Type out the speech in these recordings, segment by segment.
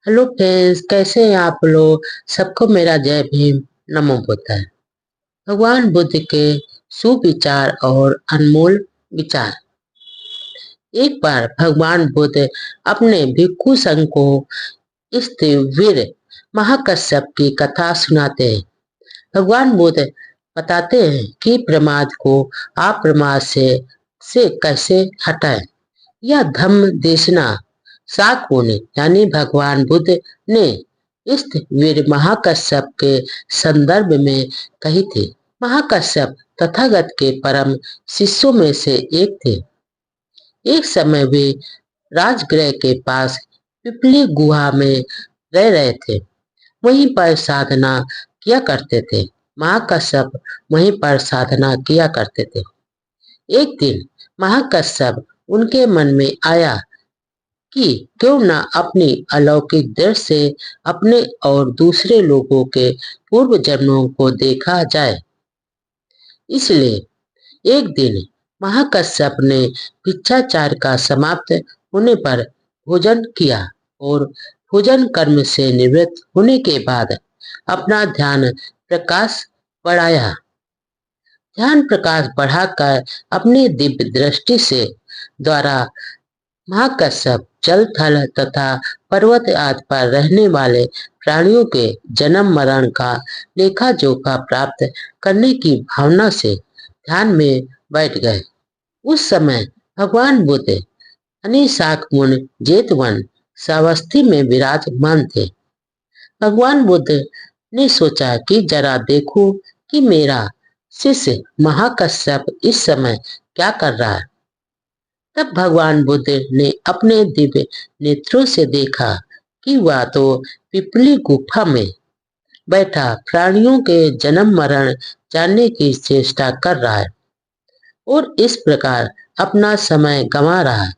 Hello friends, कैसे हैं आप लोग। सबको मेरा जय भीम। नमो बुद्धाय। भगवान बुद्ध के सुविचार और अनमोल विचार। एक बार भगवान बुद्ध अपने भिक्षु संघ को वीर महाकश्यप की कथा सुनाते हैं। भगवान बुद्ध बताते हैं कि प्रमाद को अप्रमाद से कैसे हटाएं। यह धम्म देशना शाकमुनि यानी भगवान बुद्ध ने इस वीर महाकश्यप के संदर्भ में कही थी। महाकश्यप तथागत के परम शिष्यों में से एक थे। एक समय वे राजगृह के पास पिपली गुहा में रह रहे थे। वहीं पर साधना किया करते थे। महाकश्यप वहीं पर साधना किया करते थे। एक दिन महाकश्यप उनके मन में आया कि क्यों न अपनी अलौकिक दृष्टि से अपने और दूसरे लोगों के पूर्व जन्मों को देखा जाए। इसलिए एक दिन महाकश्यप ने भिक्षाचार का समाप्त होने पर भोजन किया और भोजन कर्म से निवृत्त होने के बाद अपना ध्यान प्रकाश बढ़ाया। ध्यान प्रकाश बढ़ाकर अपनी दिव्य दृष्टि से द्वारा महाकश्यप जल थल तथा पर्वत आदि पर रहने वाले प्राणियों के जन्म मरण का लेखा जोखा प्राप्त करने की भावना से ध्यान में बैठ गए। उस समय भगवान बुद्ध अनिशाकमुन जेतवन सावस्थी में विराजमान थे। भगवान बुद्ध ने सोचा कि जरा देखो कि मेरा शिष्य महाकश्यप इस समय क्या कर रहा है। तब भगवान बुद्ध ने अपने दिव्य नेत्रों से देखा कि वह तो पिपली गुफा में बैठा प्राणियों के जन्म मरण जानने की चेष्टा कर रहा है और इस प्रकार अपना समय गंवा रहा है।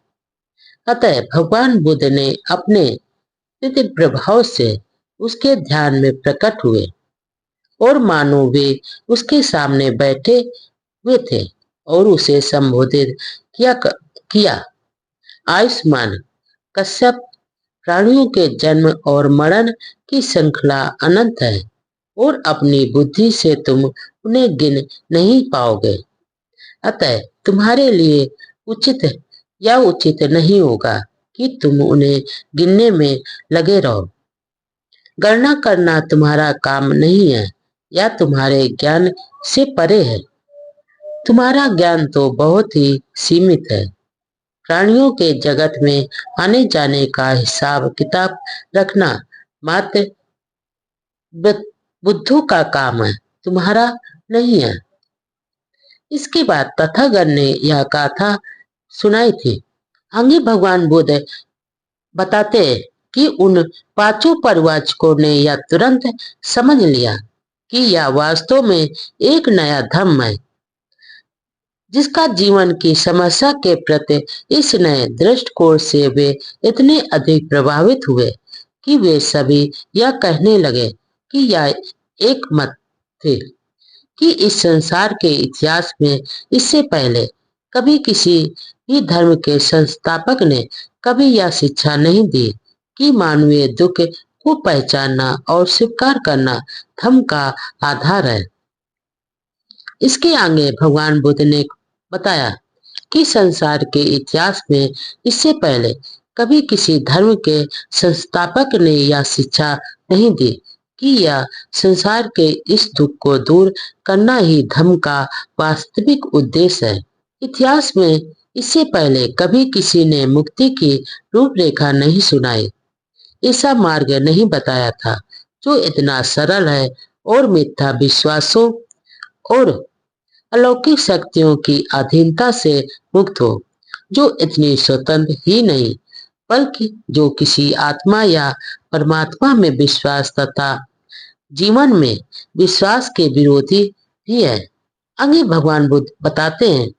अतः भगवान बुद्ध ने अपने दिव्य प्रभाव से उसके ध्यान में प्रकट हुए और मानो वे उसके सामने बैठे हुए थे और उसे संबोधित किया। आयुष्मान कश्यप, प्राणियों के जन्म और मरण की श्रृंखला अनंत है और अपनी बुद्धि से तुम उन्हें गिन नहीं पाओगे। अतः तुम्हारे लिए उचित नहीं होगा कि तुम उन्हें गिनने में लगे रहो। गणना करना तुम्हारा काम नहीं है या तुम्हारे ज्ञान से परे है। तुम्हारा ज्ञान तो बहुत ही सीमित है। प्राणियों के जगत में आने जाने का हिसाब किताब रखना मात्र बुद्धों का काम है, तुम्हारा नहीं है। इसके बाद तथागत ने यह गाथा सुनाई थी। आगे भगवान बुद्ध बताते हैं कि उन पांचों परिवाचकों ने यह तुरंत समझ लिया कि यह वास्तव में एक नया धर्म है, जिसका जीवन की समस्या के प्रति इस नए दृष्टिकोण से वे इतने अधिक प्रभावित हुए कि वे सभी यह कहने लगे कि यह एक मत थे कि इस संसार के इतिहास में इससे पहले कभी किसी भी धर्म के संस्थापक ने कभी यह शिक्षा नहीं दी कि मानवीय दुख को पहचानना और स्वीकार करना धर्म का आधार है। इसके आगे भगवान बुद्ध ने बताया कि संसार के इतिहास में इससे पहले कभी किसी धर्म के संस्थापक ने यह शिक्षा नहीं दी कि यह संसार के इस दुख को दूर करना ही धर्म का वास्तविक उद्देश्य है। इतिहास में इससे पहले कभी किसी ने मुक्ति की रूपरेखा नहीं सुनाई, ऐसा मार्ग नहीं बताया था जो इतना सरल है और मिथ्या विश्वासों और अलौकिक शक्तियों की अधीनता से मुक्त हो, जो इतनी स्वतंत्र ही नहीं बल्कि जो किसी आत्मा या परमात्मा में विश्वास तथा जीवन में विश्वास के विरोधी भी है। आगे भगवान बुद्ध बताते हैं,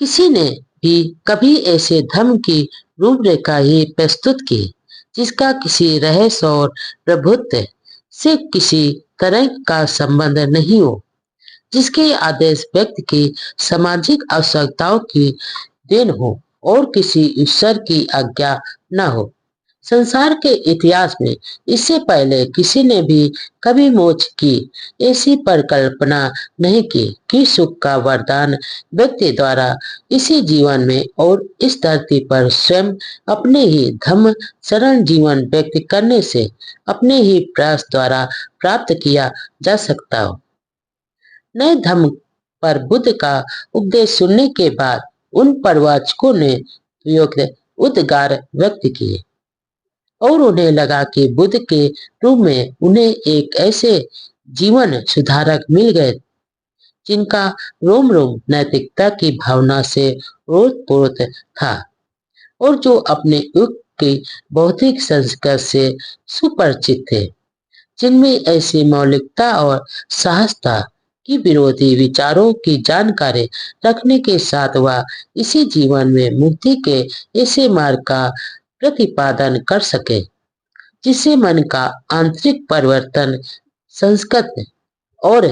किसी ने भी कभी ऐसे धर्म की रूपरेखा ही प्रस्तुत की जिसका किसी रहस्य और प्रभुत्व से किसी तरह का संबंध नहीं हो, जिसके आदेश व्यक्ति की सामाजिक आवश्यकताओं की देन हो और किसी ईश्वर की आज्ञा न हो, संसार के इतिहास में इससे पहले किसी ने भी कभी मोक्ष की ऐसी परिकल्पना नहीं की कि सुख का वरदान व्यक्ति द्वारा इसी जीवन में और इस धरती पर स्वयं अपने ही धम्म शरण जीवन व्यक्त करने से अपने ही प्रयास द्वारा प्राप्त किया जा सकता हो। नए धम्म पर बुद्ध का उपदेश सुनने के बाद उन प्रवचकों ने उपयुक्त उद्गार व्यक्त किए और उन्हें लगा कि बुद्ध के रूप में उन्हें एक ऐसे जीवन सुधारक मिल गए जिनका रोम रोम नैतिकता की भावना से ओतप्रोत था और जो अपने युग की भौतिक संस्कृत से सुपरिचित थे, जिनमें ऐसी मौलिकता और साहस था कि विरोधी विचारों की जानकारी रखने के साथ वह इसी जीवन में मुक्ति के ऐसे मार्ग का प्रतिपादन कर सके जिससे मन का आंतरिक परिवर्तन संस्कृत और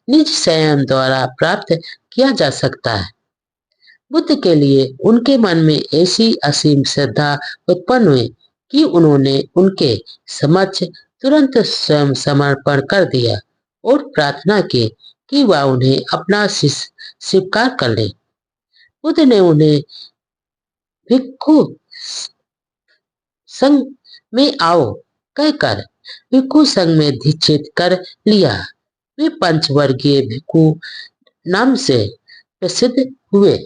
निज संयम द्वारा प्राप्त किया जा सकता है। बुद्ध के लिए उनके मन में ऐसी असीम श्रद्धा उत्पन्न हुई कि उन्होंने उनके समक्ष तुरंत स्वयं समर्पण कर दिया और प्रार्थना की कि वह उन्हें अपना शिष्य स्वीकार कर ले। बुद्ध ने उन्हें भिक्षु संघ में आओ कहकर भिक्षु संघ में दीक्षित कर लिया। वे पंचवर्गीय भिक्षु नाम से प्रसिद्ध हुए।